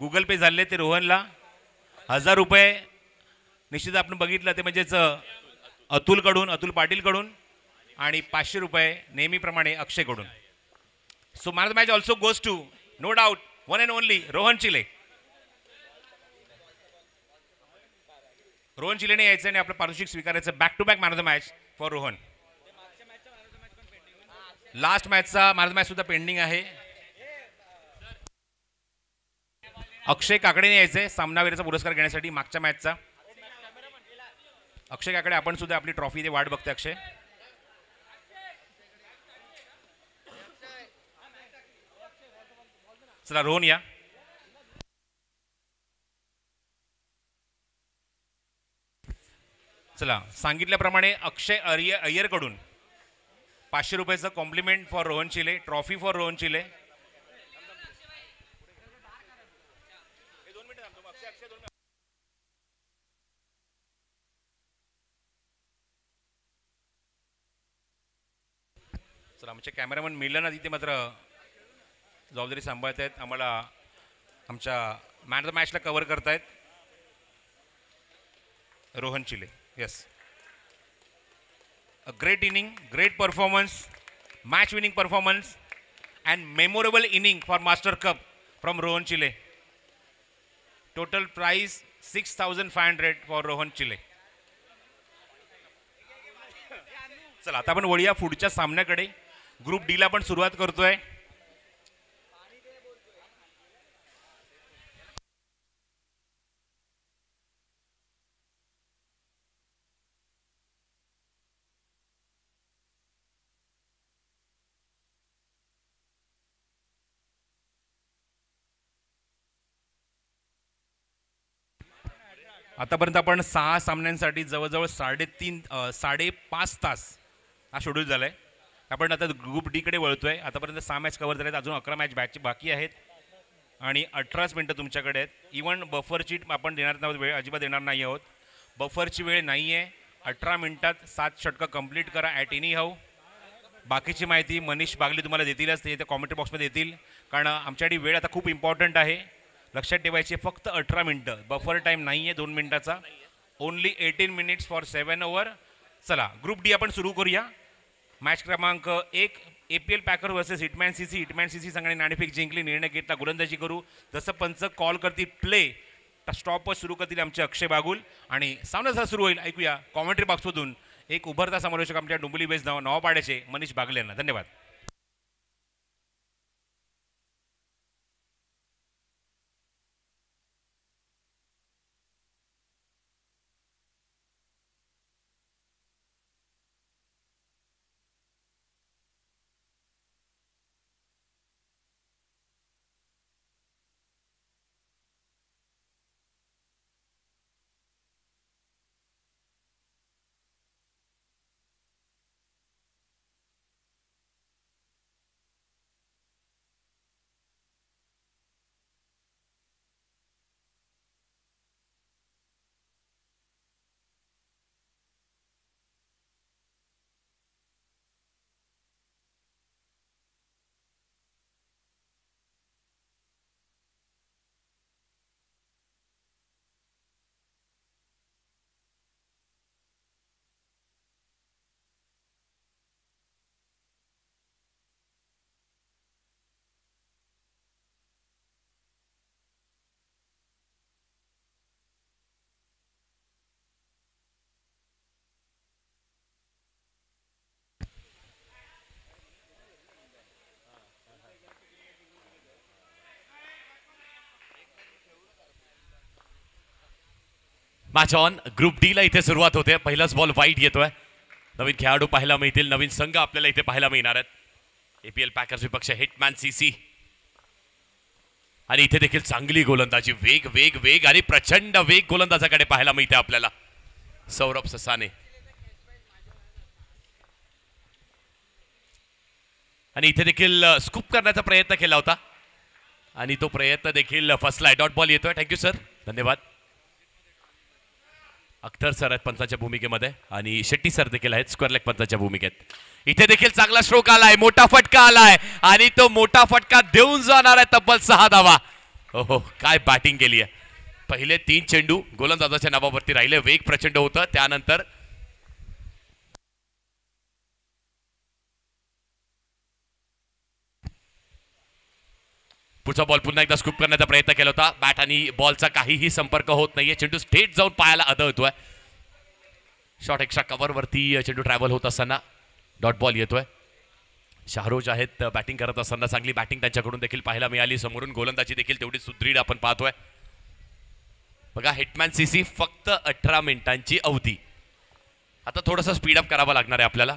Google पे झाले ते रोहनला 1000 रुपये निश्चित आपण बघितलं ते म्हणजेच अतुल पाटीलकडून आणि 500 रुपये नेहमीप्रमाणे अक्षयकडून. So man of the match also goes to no doubt one and only Rohan Chile. Rohan चिलेने यायचं आणि आपलं पारितोषिक स्वीकारायचं. Back to back man of the match for Rohan. Last मॅचचा मॅन ऑफ द मॅच सुद्धा पेंडिंग आहे. अक्षय काकडेने यायचंय सामनावीराचा पुरस्कार घेण्यासाठी मागच्या मॅचचा. अक्षय काकडे आपण सुद्धा आपली ट्रॉफी ते वाट बघते. अक्षय चला रोहन या. चला सांगितल्याप्रमाणे अक्षय अय्यरकडून 500 रुपयाचं compliment for Rohan Chile. Trophy for Rohan Chile. चला आमचे कॅमेरामन मिलन तिथे मात्र जबाबदारी सांभाळत आहेत. आम्हाला आमच्या मॅन ऑफ द मॅचला कव्हर करतायत Rohan Chile. Yes a great inning, great performance, match winning performance and memorable inning for master cup from Rohan Chile. Total prize 6500 for Rohan Chile. चला आता आपण वळूया पुढच्या सामन्याकडे. ग्रुप डी ला आपण सुरुवात करतोय. आतापर्यंत आपण 6 सामन्यांसाठी जवळजवळ 3.5 तास हा शेड्यूल झालाय. आपण आता ग्रुप डी कडे वळतोय. आतापर्यंत 6 मॅच कव्हर झालेत. अजून 11 मॅच बाकी आहेत आणि 18 मिनिटं तुमच्याकडे आहेत. इव्हन बफरची आपण देणार नाही, वेळ अजिबात देणार नाही आहोत. बफरची वेळ नाही आहे. 18 मिनिटात 7 षटकं कंप्लीट करा ॲट एनी हाऊ. बाकीची माहिती मनीष बागले तुम्हाला देतीलच. ते कॉमेंट्री बॉक्समध्ये देतील कारण आमच्यासाठी वेळ आता खूप इम्पॉर्टंट आहे. लक्षात ठेवायचे फक्त 18 मिनिटं. बफर टाईम नाही आहे 2 मिनिटाचा. Only 18 minutes for 7 over. चला ग्रुप डी आपण सुरू करूया. मॅच क्रमांक 1 APL Packer versus hitman CC. Hitman CC संघाने नाणेफेक जिंकली. निर्णय घेतला गोलंदाजी करू. जसं पंच कॉल करतील प्ले स्टॉपच सुरू करतील आमचे अक्षय बागुल आणि सामना जसा सुरू होईल ऐकूया कॉमेंट्री बॉक्समधून एक उभरता समालोचक आमच्या डोंबिवली बेस नाव पाड्याचे मनीष बागले यांना. धन्यवाद. Match on. ग्रुप डी ला इथे सुरुवात होते. पहिलाच बॉल वाईट येतोय. नवीन खेळाडू पाहायला मिळतील. नवीन संघ आपल्याला इथे पाहायला मिळणार आहेत. APL पॅकर्स विपक्ष हिटमॅन सीसी. आणि इथे देखील चांगली गोलंदाजी. वेग वेग वेग आणि प्रचंड वेग गोलंदाजाकडे पाहायला मिळते आपल्याला. सौरभ ससाने आणि इथे देखील स्कूप करण्याचा प्रयत्न केला होता आणि तो प्रयत्न देखील फसलाय. डॉट बॉल येतोय. Thank you sir. धन्यवाद. अख्तर सर आहेत पंचाच्या भूमिकेमध्ये आणि शेट्टी सर देखील आहेत स्क्वेअर लेग पंचाच्या भूमिकेत. इथे देखील चांगला स्ट्रोक आलाय. मोठा फटका आलाय आणि तो मोठा फटका देऊन जाणार आहे तब्बल 6 धावा. हो काय बॅटिंग केली आहे. पहिले 3 चेंडू गोलंदाजाच्या नावावरती राहिले. वेग प्रचंड होतं. त्यानंतर पुढचा बॉल पुन्हा एकदा स्कूप करण्याचा प्रयत्न केला होता. बॅट आणि बॉलचा काहीही संपर्क होत नाहीये. चेंडू स्ट्रेट जाऊन पायाला आदळतोय. शॉट एक्स्ट्रा कव्हरवरती चेंडू ट्रॅव्हल होत असताना डॉट बॉल येतोय. शाहरुख आहेत बॅटिंग करत असताना चांगली बॅटिंग त्यांच्याकडून देखील पाहायला मिळाली. समोरून गोलंदाजी देखील तेवढी सुदृढ आपण पाहतोय. बघा हिटमॅन सीसी फक्त 18 मिनिटांची अवधी. आता थोडंसं स्पीडअप करावं लागणार आहे आपल्याला.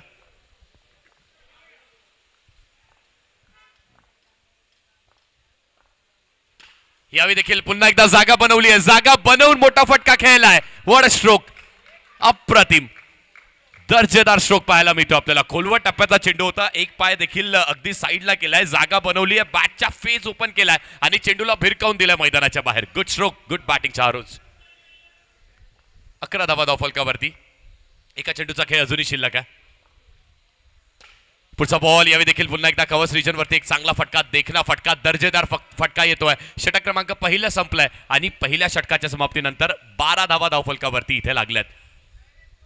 यावेळी देखील पुन्हा एकदा जागा बनवली आहे. जागा बनवून मोठा फटका खेळलाय. What a stroke. अप्रतिम दर्जेदार स्ट्रोक पाहायला मिळतो आपल्याला. खोलवर टप्प्याचा चेंडू होता. एक पाय देखील अगदी साईडला केलाय. जागा बनवली आहे. बॅटच्या फेस ओपन केलाय आणि चेंडूला भिरकावून दिलाय मैदानाच्या बाहेर. Good stroke. Good batting Shahrukh. 11 धावा धावफलकावरती. एका चेंडूचा खेळ अजूनही शिल्लक आहे. पुढचा बॉल यावेळी देखील पुन्हा एकदा कव्हर्स रिजन वरती एक चांगला फटका, देखना फटका, दर्जेदार फटका येतोय. षटक क्रमांक पहिला संपलाय आणि पहिल्या षटकाच्या समाप्तीनंतर 12 धावा धावफलकावरती इथे लागल्यात.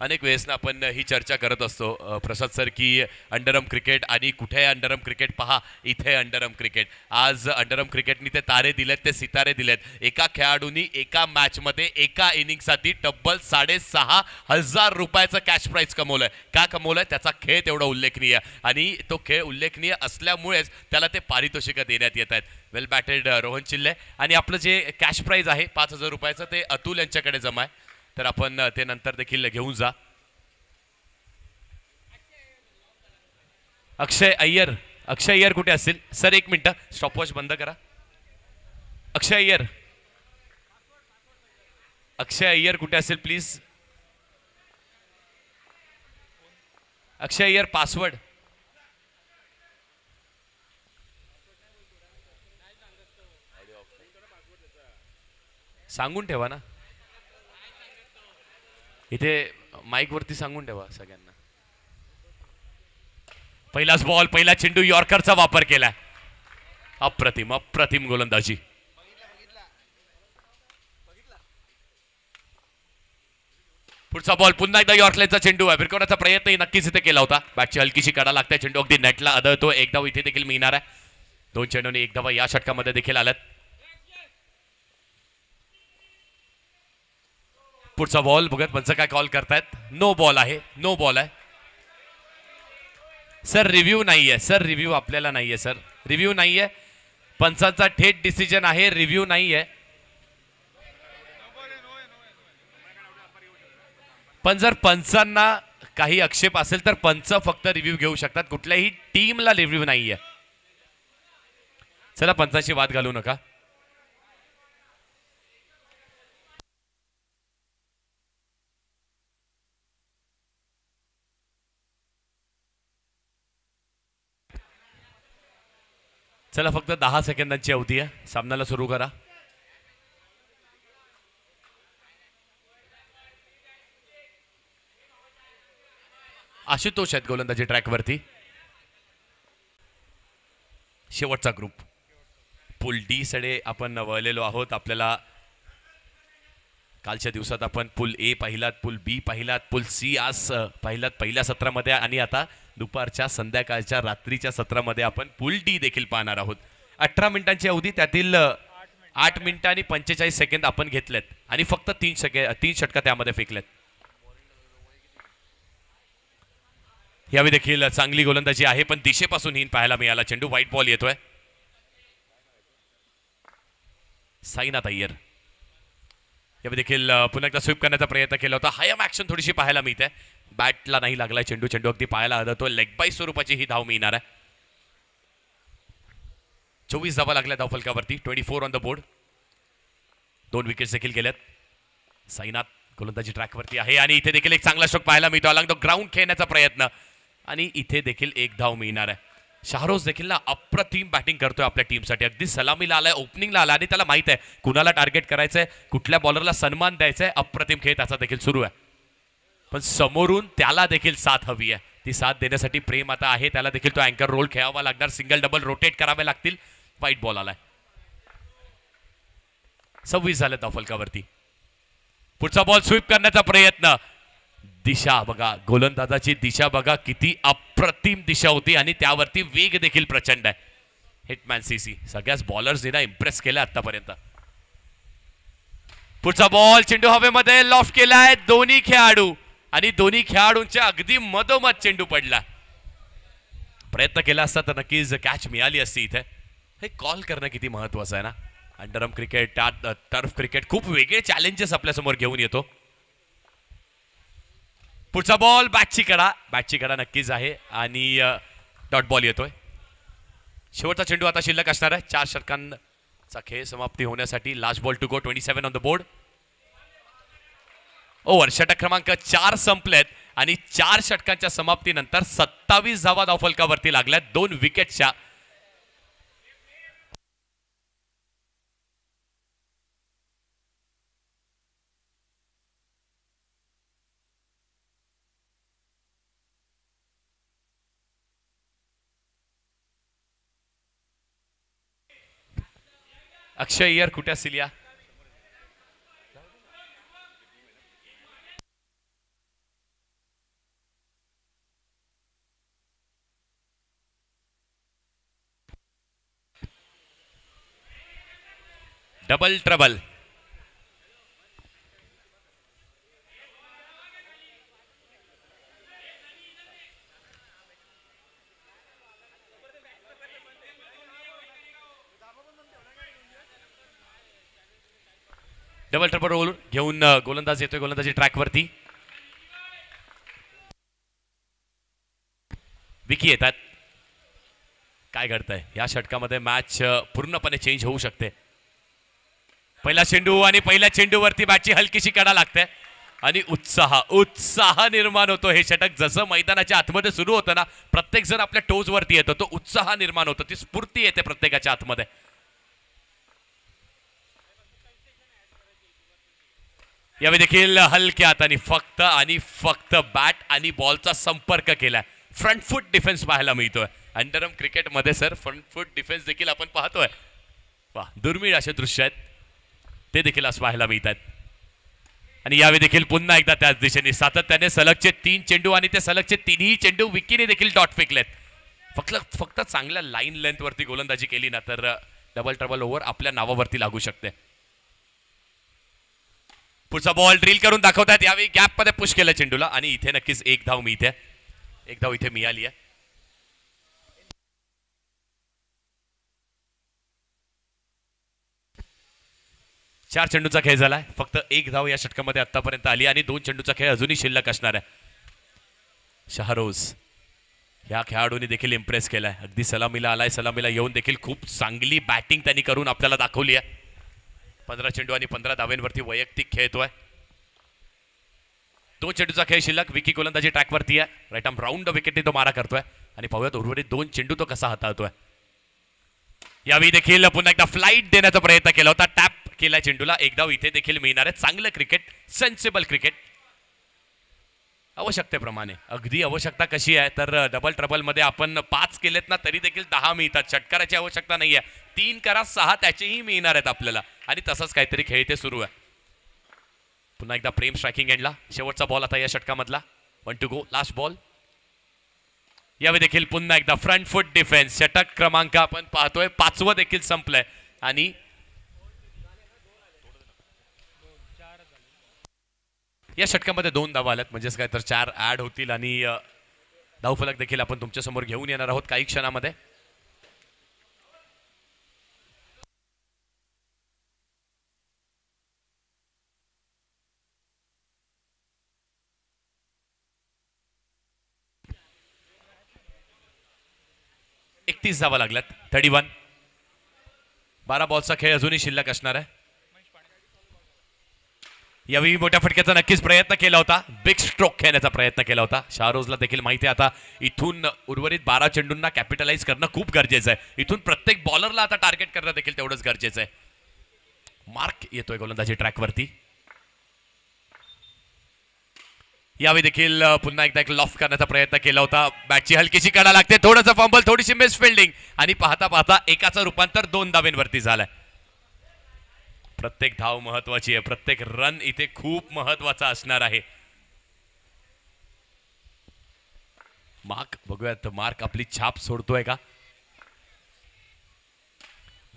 अनेक वेळेस ना आपण ही चर्चा करत असतो प्रसाद सर की अंडरआर्म क्रिकेट आणि कुठे अंडरआर्म क्रिकेट पहा, इथे अंडरआर्म क्रिकेट. आज अंडरआर्म क्रिकेटनी ते तारे दिलेत, ते सितारे दिलेत. एका खेळाडूंनी एका मॅचमध्ये एका इनिंगसाठी तब्बल 6,500 रुपयाचं कॅश प्राइज कमवलंय. का कमवलंय? त्याचा खेळ तेवढा उल्लेखनीय आणि तो खेळ उल्लेखनीय असल्यामुळेच त्याला ते पारितोषिकं देण्यात येत आहेत. वेल बॅटेड रोहन चिल्ले. आणि आपलं जे कॅश प्राइज आहे 5,000 रुपयाचं ते अतुल यांच्याकडे जमा आहे, तर आपण ते नंतर देखील घेऊन जा. अक्षय अय्यर कुठे असेल सर? एक मिनिट, स्टॉपवॉच बंद करा. अक्षय अय्यर कुठे असेल प्लीज? अक्षय अय्यर पासवर्ड सांगून ठेवा ना, इथे माईक वरती सांगून ठेवा सगळ्यांना. पहिलाच बॉल, पहिला चेंडू, यॉर्करचा वापर केलाय. अप्रतिम गोलंदाजी. पुढचा बॉल पुन्हा एकदा यॉर्करचा चेंडू आहे. भिरकवण्याचा प्रयत्न नक्कीच इथे केला होता. बॅटची हलकीशी कडा लागते. चेंडू अगदी नेटला आदळतो. एक धाव इथे देखील मिळणार आहे. 2 चेंडूने 1 धावा या षटकामध्ये देखील आल्यात. पुढचा बॉल बघत पंच काय कॉल करतायत. नो बॉल आहे. सर रिव्ह्यू नाहीये. सर रिव्ह्यू आपल्याला नाहीये. सर रिव्ह्यू नाहीये. पंचांचा थेट डिसिजन आहे. रिव्ह्यू नाहीये. पण जर पंचांना काही आक्षेप असेल तर पंच फक्त रिव्ह्यू घेऊ शकतात. कुठल्याही टीमला रिव्ह्यू नाहीये. चला पंचांशी वाद घालू नका. चला फक्त 10 सेकंदांची अवधी आहे. सामन्याला सुरू करा. आशुतोष आहेत गोलंदाजी ट्रॅकवरती. शेवटचा ग्रुप पूल डी कडे आपण वळलेलो आहोत. आपल्याला कालच्या दिवसात आपण पूल ए पाहिलात, पूल बी पाहिलात, पूल सी आज पाहिलात पहिल्या सत्रामध्ये, आणि आता दुपारच्या संध्याकाळच्या रात्रीच्या सत्रामध्ये आपण पूल डी देखील पाहणार आहोत. 18 मिनिटांची अवधी, त्यातील 8 मिनिटं आणि 45 सेकंद आपण घेतलेत आणि फक्त 3 षटका त्यामध्ये फेकलेत. यावेळी देखील चांगली गोलंदाजी आहे पण दिशेपासून हीन पाहायला मिळाला. चेंडू व्हाईट बॉल येतोय. साईनाथ अय्यर यावेळी देखील पुन्हा एकदा स्वीप करण्याचा प्रयत्न केला होता. हायम ऍक्शन थोडीशी पाहायला मिळते. बॅटला नाही लागलाय चेंडू. चेंडू अगदी पाहायला आदळतो. लेग बाय स्वरूपाची ही धाव मिळणार आहे. 24 धावा लागल्या धावफलकावरती. 24 ऑन द बोर्ड. 2 विकेट्स देखील गेल्यात. साईनाथ गोलंदाजी ट्रॅकवरती आहे आणि इथे देखील एक चांगला स्ट्रोक पाहायला मिळतो. अलॉंग द ग्राउंड खेळण्याचा प्रयत्न आणि इथे देखील 1 धाव मिळणार आहे. शाहरुख देखील ना अप्रतिम बॅटिंग करतोय आपल्या टीमसाठी. अगदी सलामीला आलाय, ओपनिंगला आला आणि त्याला माहित आहे कुणाला टार्गेट करायचंय, कुठल्या बॉलरला सन्मान द्यायचा आहे. अप्रतिम खेळ त्याचा देखील सुरू आहे. पण समोरून त्याला देखील साथ हवी आहे. ती साथ देण्यासाठी प्रेम आता आहे. त्याला देखील तो अँकर रोल खेळावा लागणार. सिंगल डबल रोटेट करावे लागतील. व्हाईट बॉल आलाय. 26 झाले धावफलकावरती. पुढचा बॉल स्वीप करण्याचा प्रयत्न. दिशा बघा, गोलंदाजाची दिशा बघा, किती अप्रतिम दिशा होती आणि त्यावरती वेग देखील प्रचंड आहे. हिटमॅन सीसी सगळ्याच बॉलर्सनी ना इम्प्रेस केलं आतापर्यंत. पुढचा बॉल चेंडू हवेमध्ये लॉफ्ट केलाय. दोन्ही खेळाडू आणि दोन्ही खेळाडूंच्या अगदी मधोमध चेंडू पडला. प्रयत्न केला असता तर नक्कीच कॅच मिळाली असती. इथे हे कॉल करणं किती महत्वाचं आहे ना. अंडरआर्म क्रिकेट, टर्फ क्रिकेट खूप वेगळे चॅलेंजेस आपल्यासमोर घेऊन येतो. पुढचा बॉल बॅटची कडा नक्कीच आहे आणि डॉट बॉल येतोय. शेवटचा चेंडू आता शिल्लक असणार आहे. 4 षटकांचा खेळ समाप्ती होण्यासाठी. Last ball to go. 27 on the board. Over षटक क्रमांक 4 संपलेत आणि 4 षटकांच्या समाप्तीनंतर 27 धावा धावफलकावरती लागल्यात 2 विकेटच्या. अक्षय अय्यर कुठे असतील या? Double trouble. Double trouble role घेऊन गोलंदाज येतोय गोलंदाजी ट्रॅकवरती. विकी येतात. काय घडतंय या षटकामध्ये? मॅच पूर्णपणे चेंज होऊ शकते. पहिला चेंडू आणि पहिल्या चेंडूवरती बॅटची हलकीशी कडा लागते आणि उत्साह निर्माण होतो. हे षटक जसं मैदानाच्या आतमध्ये सुरू होतं ना, प्रत्येक जण आपल्या टोज वरती येतो. तो उत्साह निर्माण होतो, ती स्फूर्ती येते प्रत्येकाच्या आतमध्ये. यावेळी देखील हलक्या हाताने फक्त बॅट आणि बॉलचा संपर्क केलाय. फ्रंट फूट डिफेन्स पाहायला मिळतोय अंडरआर्म क्रिकेटमध्ये. सर फ्रंट फूट डिफेन्स देखील आपण पाहतोय. वा, दुर्मिळ असे दृश्य आहेत, ते देखील आज पाहायला मिळतात. आणि यावेळी देखील पुन्हा एकदा त्याच दिशेने सातत्याने सलगचे 3 चेंडू आणि ते सलगचे 3ही चेंडू विकीने देखील डॉट फेकलेत. फक्त चांगल्या लाईन लेंथ वरती गोलंदाजी केली ना तर डबल ट्रबल ओव्हर आपल्या नावावरती लागू शकते. पुढचा बॉल ड्रिल करून दाखवतात. यावेळी गॅप मध्ये पुश केलं चेंडूला आणि इथे नक्कीच एक धाव मिळते. एक धाव इथे मिळाली आहे. चार चेंडूचा खेळ झालाय. फक्त एक धाव या षटकामध्ये आतापर्यंत आली आणि 2 चेंडूचा खेळ अजूनही शिल्लक असणार आहे. शाहरोज या खेळाडूंनी देखील इम्प्रेस केलाय. अगदी सलामीला आलाय. सलामीला येऊन देखील खूप चांगली बॅटिंग त्यांनी करून आपल्याला दाखवली आहे. 15 चेंडू आणि 15 धावांवरती वैयक्तिक खेळतोय. 2 चेंडूचा खेळ शिल्लक. विकी गोलंदाजी ट्रॅकवरती आहे. राईट आर्म राऊंड विकेटने तो मारा करतोय आणि पाहूयात उर्वरित 2 चेंडू तो कसा हाताळतोय. यावेळी देखील पुन्हा एकदा फ्लाईट देण्याचा प्रयत्न केला होता. टॅप केला चेंडूला. एक धाव इथे देखील मिळणार आहे. चांगलं क्रिकेट, सेन्सिबल क्रिकेट. आवश्यकतेप्रमाणे. अगदी आवश्यकता कशी आहे तर डबल ट्रबल मध्ये आपण 5 केलेत ना तरी देखील 10 मिळतात. षटकाराची आवश्यकता नाहीये. 3 करा 6 त्याचेही मिळणार आहेत आपल्याला आणि तसंच काहीतरी खेळ ते सुरू आहे. पुन्हा एकदा प्रेम स्ट्रायकिंग एंडला. शेवटचा बॉल आता या षटकामधला. 1 टू गो. Last ball. यावेळी देखील पुन्हा एकदा फ्रंट फूट डिफेन्स. षटक क्रमांक आपण पाहतोय 5वं देखील संपलंय आणि या षटकामध्ये 2 धावा आल्यात. म्हणजेच काय तर 4 ऍड होतील आणि धावफलक देखील आपण तुमच्या समोर घेऊन येणार आहोत काही क्षणामध्ये. एकतीस धावा लागल्यात. 31. 12 बॉलचा खेळ अजूनही शिल्लक असणार आहे. यावेळी मोठ्या फटक्याचा नक्कीच प्रयत्न केला होता. बिग स्ट्रोक खेळण्याचा प्रयत्न केला होता. शाहरोजला देखील माहिती आहे आता इथून उर्वरित 12 चेंडूंना कॅपिटलाइज करणं खूप गरजेचं आहे. इथून प्रत्येक बॉलरला आता टार्गेट करणं देखील तेवढंच गरजेचं आहे. मार्क येतोय गोलंदाजी ट्रॅकवरती. यावेळी देखील पुन्हा एकदा एक लॉफ्ट करण्याचा प्रयत्न केला होता. बॅटची हलकीशी कडा लागते. थोडंसं फंबल, थोडीशी मिस फिल्डिंग आणि पाहता पाहता एकाचं रूपांतर 2 धावेंवरती झालंय. प्रत्येक धाव महत्वाची आहे, प्रत्येक रन इथे खूप महत्वाचा असणार आहे. मार्क बघूयात, मार्क आपली छाप सोडतोय का.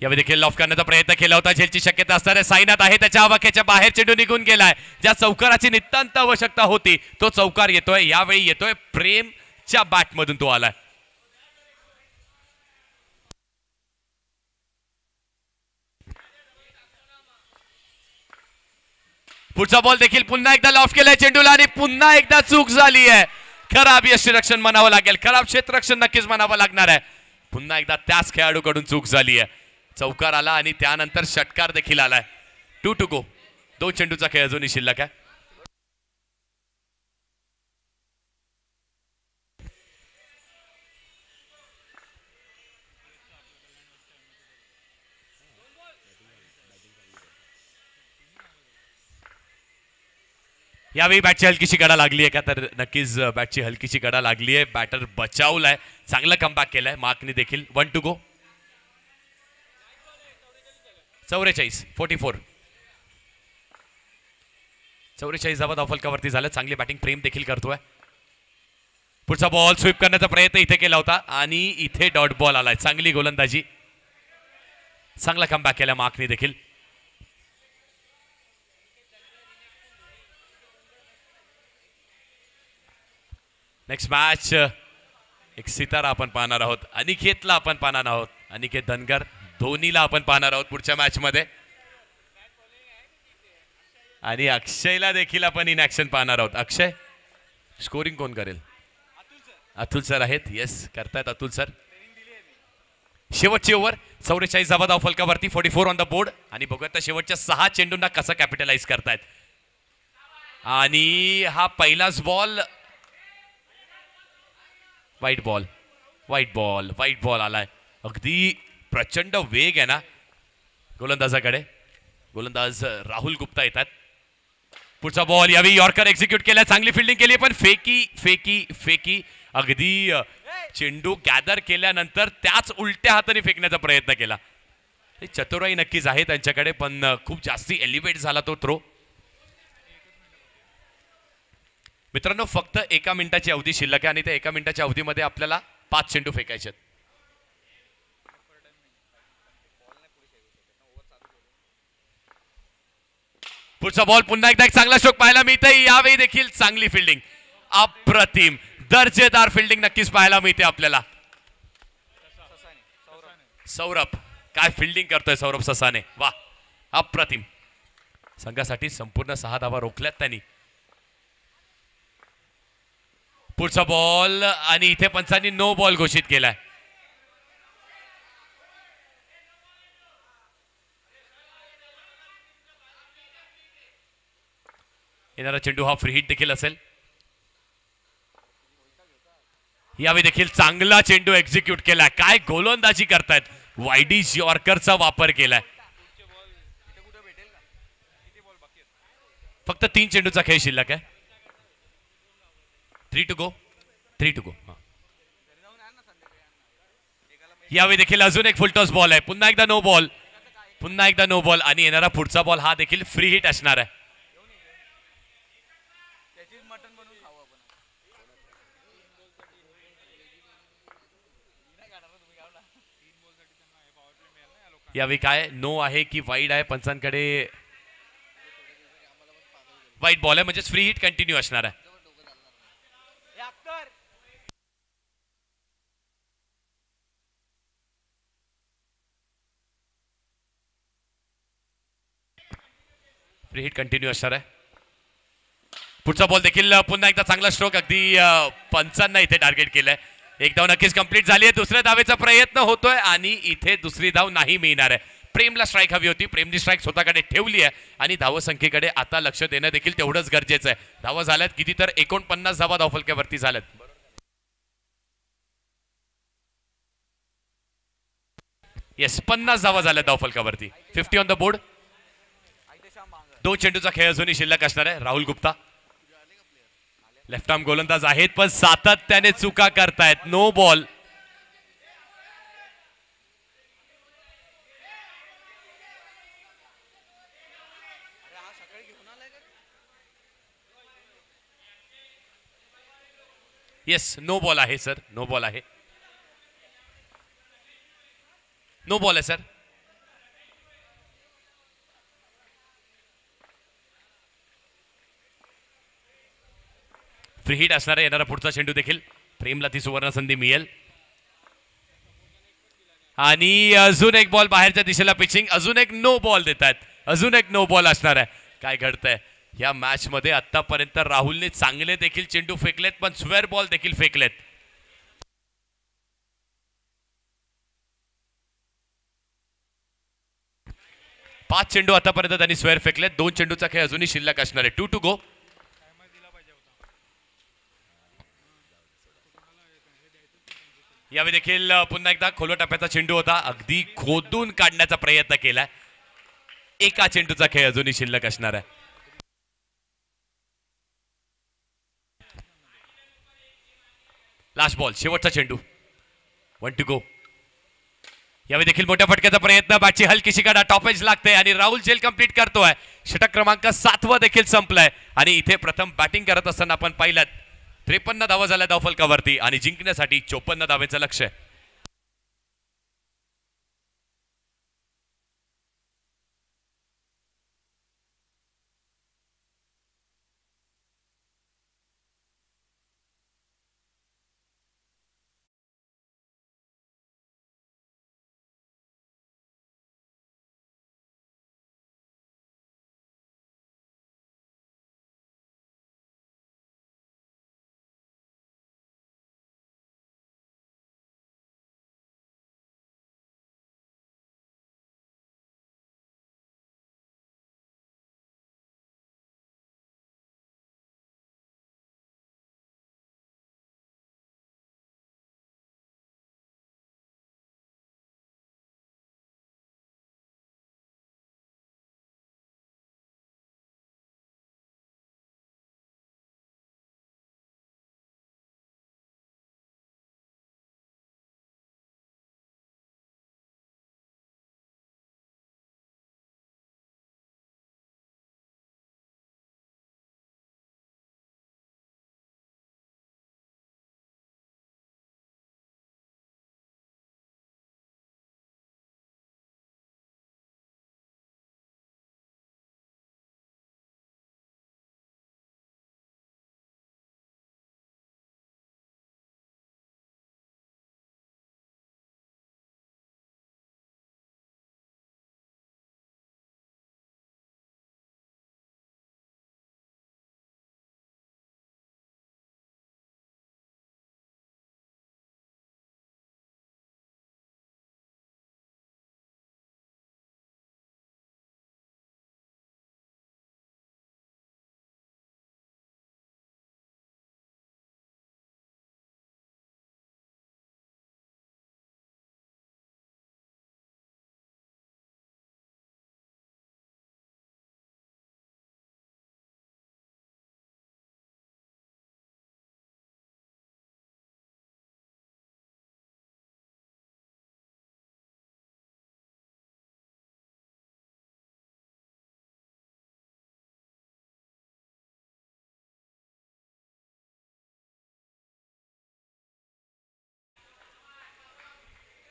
यावेळी देखील लॉफ करण्याचा प्रयत्न केला होता, झेलची शक्यता असणारे साईनाथ आहे त्याच्या आवाक्याच्या बाहेर चेंडू निघून गेलाय. ज्या चौकाराची नितांत आवश्यकता होती तो चौकार येतोय, यावेळी येतोय प्रेमच्या बॅट मधून तो आलाय. पुढचा बॉल देखील पुन्हा एकदा लॉफ केलाय चेंडूला आणि पुन्हा एकदा चूक झाली आहे. खराब यष्टीरक्षण म्हणावं लागेल, खराब क्षेत्ररक्षण नक्कीच म्हणावं लागणार आहे. पुन्हा एकदा त्याच खेळाडूकडून चूक झाली आहे. चौकार आला आणि त्यानंतर षटकार देखील आलाय. 2 to go. 2 चेंडूचा खेळ अजूनही शिल्लक आहे. यावेळी बॅटची हलकीशी गडा लागली आहे का, तर नक्कीच बॅटची हलकीशी गडा लागली आहे. बॅटर बचावलाय, चांगला कमबॅक केलाय मार्कने देखील. 1 to go. 44 44 44 धावा धावफलकावरती झालं. चांगली बॅटिंग प्रेम देखील करतोय. पुढचा बॉल स्वीप करण्याचा प्रयत्न इथे केला होता आणि इथे डॉट बॉल आलाय. चांगली गोलंदाजी, चांगला कमबॅक केला मार्कने देखील. नेक्स्ट मॅच एक सितारा आपण पाहणार आहोत. अनिकेतला आपण पाहणार आहोत, अनिकेत धनगर, धोनीला आपण पाहणार आहोत पुढच्या मॅच मध्ये. आणि अक्षयला देखील आपण इन ऍक्शन पाहणार आहोत. अक्षय, स्कोरिंग कोण करेल? अतुल सर आहेत. येस, करतायत अतुल सर. शेवटची ओव्हर, 44 धावा धावफलकावरती, 44 ऑन द बोर्ड. आणि बघूया तर शेवटच्या 6 चेंडूंना कसं कॅपिटलाइज करतायत. आणि हा पहिलाच बॉल वाईट बॉल, वाईट बॉल, वाईट बॉल आलाय. अगदी प्रचंड वेग आहे ना गोलंदाजाकडे. गोलंदाज राहुल गुप्ता येतात. पुढचा बॉल, यावेळी यॉर्कर एक्झिक्यूट केला, चांगली फिल्डिंग केली, पण फेकी फेकी फेकी. अगदी चेंडू गॅदर केल्यानंतर त्याच उलट्या हाताने फेकण्याचा प्रयत्न केला. चतुराई नक्कीच आहे त्यांच्याकडे, पण खूप जास्ती एलिव्हेट झाला तो थ्रो. मित्रांनो, फक्त 1 मिनिटाची अवधी शिल्लक आहे आणि त्या 1 मिनिटाच्या अवधीमध्ये आपल्याला 5 चेंडू फेकायचे आहेत. पुढचा बॉल, पुन्हा एकदा एक चांगला स्ट्रोक पाहायला मिळते. यावेळी देखील चांगली फिल्डिंग, अप्रतिम दर्जेदार फिल्डिंग नक्कीच पाहायला मिळते आपल्याला. सौरभ, काय फिल्डिंग करतोय सौरभ ससाने, वा, अप्रतिम. संघासाठी संपूर्ण 6 धावा रोखल्यात त्यांनी. पुढचा बॉल आणि इथे पंचांनी नो बॉल घोषित केलाय. येणारा चेंडू हा फ्री हिट देखील असेल. यावेळी देखील चांगला चेंडू एक्झिक्यूट केलाय. काय गोलंदाजी करतायत, वाईडिश यॉर्करचा वापर केलाय. फक्त 3 चेंडूचा खेळ शिल्लक आहे. 3 to go. 3 to go. यावेळी देखील अजून एक फुलटॉस बॉल आहे. पुन्हा एकदा नो बॉल, पुन्हा एकदा नो बॉल. आणि येणारा पुढचा बॉल हा देखील फ्री हिट असणार आहे. यावेळी काय नो आहे की वाईड आहे, पंचांकडे वाईट बॉल आहे, म्हणजे फ्री हिट कंटिन्यू असणार आहे. फ्री हिट कंटिन्यू असणार आहे. पुढचा बॉल देखील पुन्हा एकदा चांगला स्ट्रोक, अगदी पंचांना इथे टार्गेट केलंय. एक धाव नक्कीच कंप्लीट झाली आहे. दुसऱ्या धावेचा प्रयत्न होतोय आणि इथे दुसरी धाव नाही मिळणार आहे. प्रेमला स्ट्राईक हवी होती, प्रेमनी स्ट्राईक स्वतःकडे ठेवली आहे आणि धावसंख्येकडे आता लक्ष देणं देखील तेवढंच गरजेचं आहे. धावा झाल्यात किती, तर 49 धावा धावफलक्यावरती झाल्यात. येस, 50 धावा झाल्या धावफलकावरती. 50 ऑन द बोर्ड. 2 चेंडूचा खेळ अजूनही शिल्लक असणार आहे. राहुल गुप्ता लेफ्ट आर्म गोलंदाज आहेत, पण सातत्याने चुका करतायत. No ball. Yes, no ball आहे सर, नो बॉल आहे, नो बॉल आहे सर. फ्री हिट असणारा येणारा पुढचा चेंडू देखील प्रेमला ती सुवर्ण संधी मिळेल. आणि अजून एक बॉल बाहेरच्या दिशेला पिचिंग, अजून एक नो बॉल देत आहेत, अजून एक नो बॉल असणार आहे. काय घडतंय या मॅच मध्ये? आतापर्यंत राहुलने चांगले देखील चेंडू फेकलेत, पण स्क्वेअर बॉल देखील फेकलेत. पाच चेंडू आतापर्यंत त्यांनी स्क्वेअर फेकलेत. 2 चेंडूचा खेळ अजूनही शिल्लक असणार आहे. 2 to go. यावेळी देखील पुन्हा एकदा खोलवा टप्प्याचा चेंडू होता, अगदी खोदून काढण्याचा प्रयत्न केलाय. एका चेंडूचा खेळ अजूनही शिल्लक असणार आहे. लास्ट बॉल, शेवटचा चेंडू. 1 to go. यावेळी देखील मोठ्या फटक्याचा प्रयत्न, बॅटची हलकीशी काढा, टॉपेज लागते आणि राहुल झेल कंप्लीट करतोय. षटक क्रमांक 7 देखील संपलाय आणि इथे प्रथम बॅटिंग करत असताना आपण पाहिलं 53 धावा झाल्या धावफलकावरती आणि जिंकण्यासाठी 54 धावेचं लक्ष्य.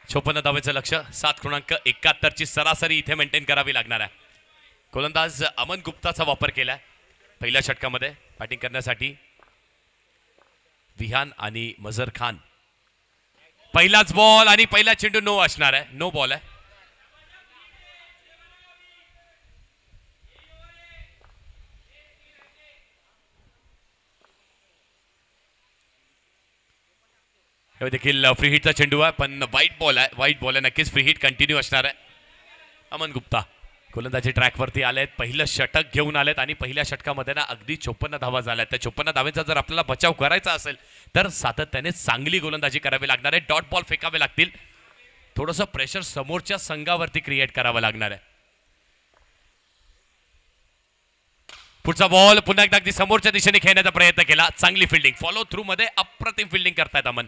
चोपन्न धावेचं लक्ष, 7.71 ची सरासरी इथे मेंटेन करावी लागणार आहे. गोलंदाज अमन गुप्ताचा वापर केलाय पहिल्या षटकामध्ये बॅटिंग करण्यासाठी. विहान आणि मझर खान. पहिलाच बॉल आणि पहिला चेंडू नो असणार आहे, नो बॉल आहे. देखील फ्री हिटचा चेंडू आहे, पण वाईट बॉल आहे, वाईट बॉल आहे. नक्कीच फ्री हिट कंटिन्यू असणार आहे. अमन गुप्ता गोलंदाजी ट्रॅकवरती आलेत, पहिलं षटक घेऊन आलेत आणि पहिल्या षटकामध्ये ना अगदी 54 धावा झाल्यात. त्या 54 धावेचा जर आपल्याला बचाव करायचा असेल तर सातत्याने चांगली गोलंदाजी करावी लागणार आहे. डॉट बॉल फेकावे लागतील, थोडंसं प्रेशर समोरच्या संघावरती क्रिएट करावं लागणार आहे. पुढचा बॉल पुन्हा एकदा अगदी समोरच्या दिशेने खेळण्याचा प्रयत्न केला. चांगली फिल्डिंग, फॉलो थ्रू मध्ये अप्रतिम फिल्डिंग करतायत अमन.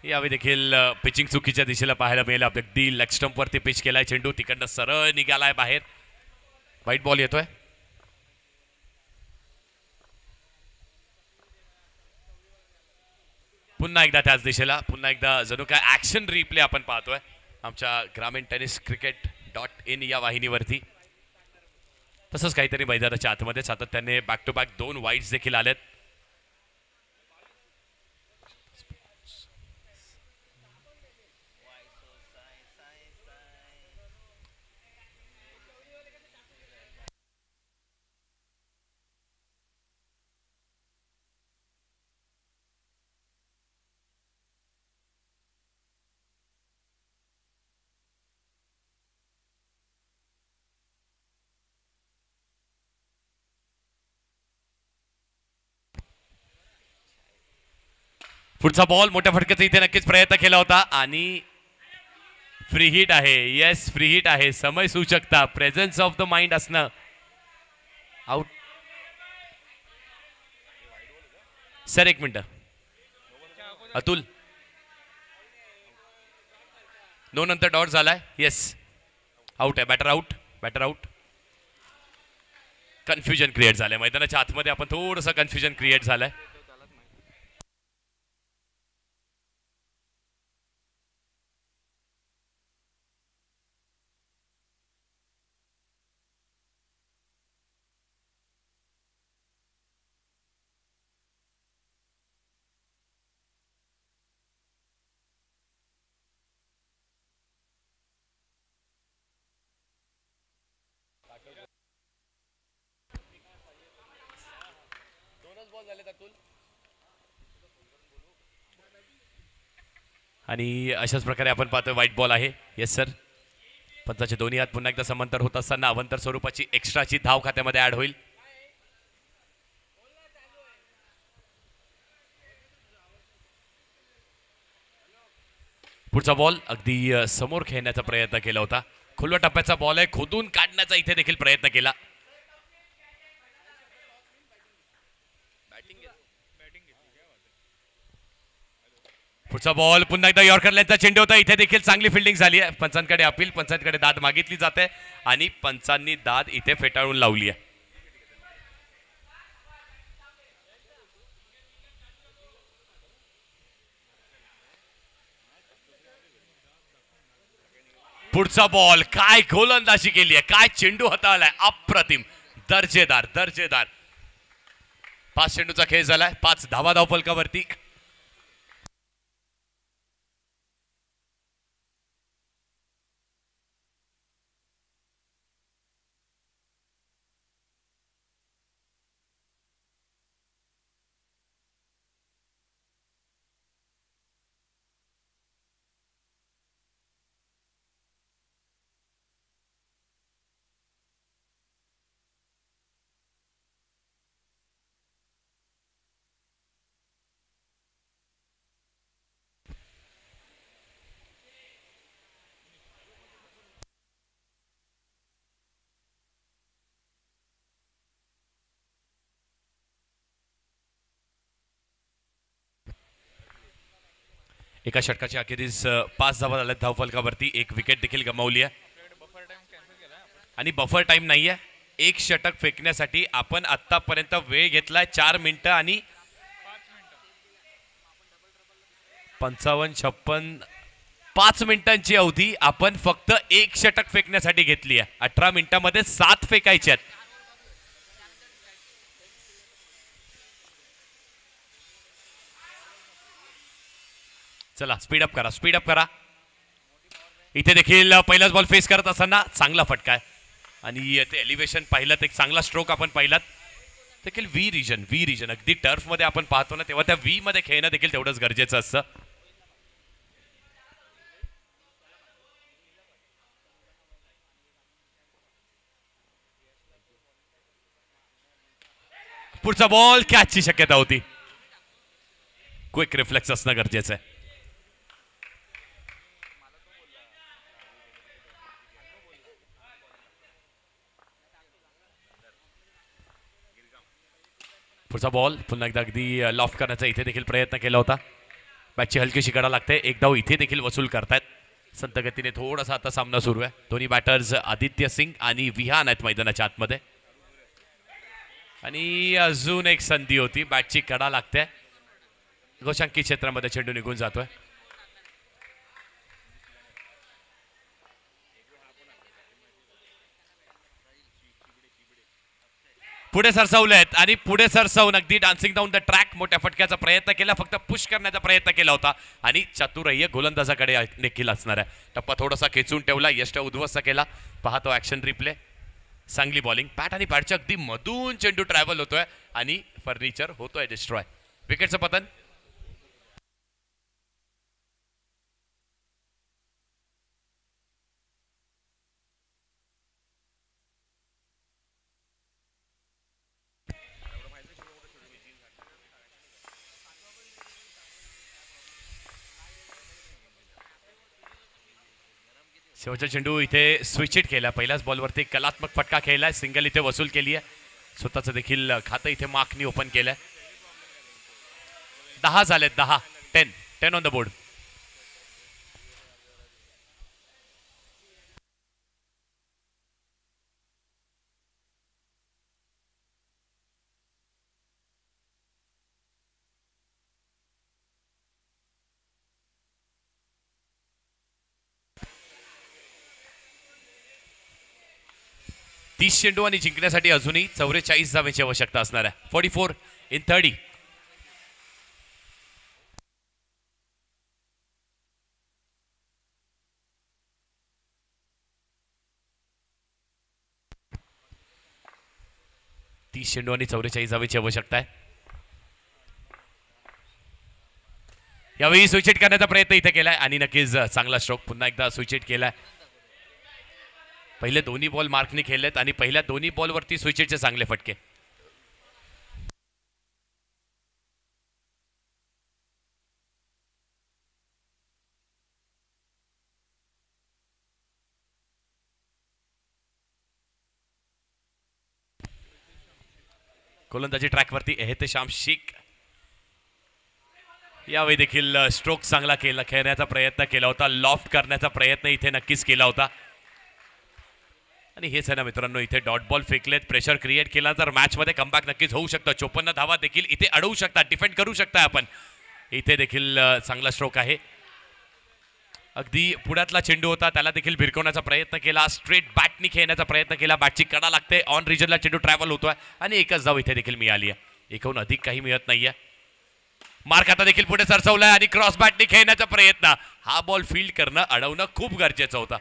यावेळी देखील पिचिंग चुकीच्या दिशेला पाहायला मिळेल. अगदी लेग स्टंपवरती पिच केलाय चेंडू, तिकडनं सरळ निघालाय बाहेर. वाईट बॉल येतोय. पुन्हा एकदा त्याच दिशेला, पुन्हा एकदा जणू काय ऍक्शन रिप्ले आपण पाहतोय आमच्या ग्रामीण टेनिस क्रिकेट .in या वाहिनीवरती. तसंच काहीतरी मैदानाच्या आतमध्ये सातत्याने बॅक टू बॅक 2 वाईड्स देखील आलेत. पुढचा बॉल मोठ्या फटक्याचा इथे नक्कीच प्रयत्न केला होता आणि फ्री हिट आहे. येस, फ्री हिट आहे. समय सूचकता, प्रेझेन्स ऑफ द माइंड असणं. आउट सर, एक मिनिट. अतुल, नो नंतर डॉट झालाय. येस, आउट आहे. Batter out, batter out. Confusion create झालंय मैदानाच्या आतमध्ये. आपण थोडंसं कन्फ्युजन क्रिएट झालंय. आणि अशाच प्रकारे आपण पाहतोय व्हाईट बॉल आहे. Yes sir. पंचाचे दोन्ही हात पुन्हा एकदा समांतर होत असताना अवंतर स्वरूपाची एक्स्ट्राची धाव खात्यामध्ये ऍड होईल. पुढचा बॉल अगदी समोर खेळण्याचा प्रयत्न केला होता. खुल्या टप्प्याचा बॉल आहे, खोदून काढण्याचा इथे देखील प्रयत्न केला. पुढचा बॉल पुन्हा एकदा यॉर्कर लाईनचा चेंडू होता. इथे देखील चांगली फिल्डिंग झाली आहे. पंचांकडे अपील, पंचांकडे दाद मागितली जाते आणि पंचांनी दाद इथे फेटाळून लावली आहे. पुढचा बॉल, काय गोलंदाजी केली आहे, काय चेंडू हाताळलाय, अप्रतिम, दर्जेदार दर्जेदार. 5 चेंडूचा खेळ झालाय, 5 धावा धावफलकावरती. एका षटकाच्या अखेरीस 5 धावा झाल्यात धावफलकावरती. 1 विकेट देखील गमावली आहे आणि बफर टाइम नाहीये. 1 षटक फेकण्यासाठी आपण आतापर्यंत वेळ घेतलाय 4 मिनिटं आणि 55-56. 5 मिनिटांची अवधी आपण फक्त 1 षटक फेकण्यासाठी घेतली आहे. 18 मिनिटांमध्ये 7 फेकायचे आहेत. चला स्पीड अप करा, स्पीड अप करा. इथे देखील पहिलाच बॉल फेस करत असताना चांगला फटका आहे आणि ते एलिव्हेशन पाहिलं, एक चांगला स्ट्रोक आपण पाहिलात. देखील व्ही रिजन अगदी टर्फ मध्ये आपण पाहतो ना, तेव्हा त्या व्ही मध्ये खेळणं देखील तेवढंच गरजेचं असतं. पुढचा बॉल कॅचची शक्यता होती. क्विक रिफ्लेक्स असणं गरजेचं आहे. पुढचा बॉल पुन्हा एकदा अगदी लॉफ करण्याचा इथे देखील प्रयत्न केला होता. बॅटची हलकीशी कडा लागते. एक धाव इथे देखील वसूल करतायत. संत गतीने थोडासा आता सामना सुरू आहे. दोन्ही बॅटर्स आदित्य सिंग आणि विहान आहेत मैदानाच्या आतमध्ये. आणि अजून एक संधी होती. बॅटची कडा लागते. गोशांकी क्षेत्रामध्ये चेंडू निघून जातोय. पुढे सरसावलेत आणि पुढे सरसावून अगदी डान्सिंग डाऊन द ट्रॅक मोठ्या फटक्याचा प्रयत्न केला. फक्त पुश करण्याचा प्रयत्न केला होता आणि चातुर्य गोलंदाजाकडे देखील असणार आहे. टप्पा थोडासा खेचून ठेवला. यष्ट उद्ध्वस्त केला. पाहतो ऍक्शन रिप्ले. चांगली बॉलिंग. बॅट आणि बॅटच्या अगदी मधून चेंडू ट्रॅव्हल होतोय आणि फर्निचर होतोय डिस्ट्रॉय. विकेटचं पतन. शेवटचा चेंडू इथे स्विच हिट केला. पहिल्याच बॉलवरती कलात्मक फटका खेळलाय. सिंगल इथे वसूल केली आहे. स्वतःचं देखील खातं इथे मार्कनी ओपन केलंय. 10 झालेत. 10 ऑन द बोर्ड. तीस चेंडू आणि जिंकण्यासाठी अजूनही 44 धावेची आवश्यकता असणार आहे. 44 in 30. तीस चेंडू आणि 44 धावेची आवश्यकता आहे. यावेळी स्विच करण्याचा प्रयत्न इथे केलाय आणि नक्कीच चांगला स्ट्रोक. पुन्हा एकदा स्विच केलाय. पहिले दोन्ही बॉल मार्कने खेळलेत आणि पहिल्या दोन्ही बॉलवरती स्विचचे चांगले फटके. गोलंदाजी ट्रॅकवरती एहतेशाम शेख. यावेळी देखील स्ट्रोक चांगला केला. खेळण्याचा प्रयत्न केला होता. लॉफ्ट करण्याचा प्रयत्न इथे नक्कीच केला होता. आणि हेच आहे ना मित्रांनो, इथे डॉट बॉल फेकलेत. प्रेशर क्रिएट केला तर मॅचमध्ये कमबॅक नक्कीच होऊ शकतं. 54 धावा देखील इथे अडवू शकतात. डिफेंड करू शकता आपण. इथे देखील चांगला स्ट्रोक आहे. अगदी पुढ्यातला चेंडू होता त्याला देखील भिरकवण्याचा प्रयत्न केला. स्ट्रेट बॅटनी खेळण्याचा प्रयत्न केला. बॅटची कडा लागते. ऑन रिजनला चेंडू ट्रॅव्हल होतोय आणि एकच धाव इथे देखील मिळाली आहे. एकूण अधिक काही मिळत नाहीये. मार्क आता देखील पुढे सरसवलाय आणि क्रॉस बॅटनी खेळण्याचा प्रयत्न. हा बॉल फील्ड करणं अडवणं खूप गरजेचं होतं.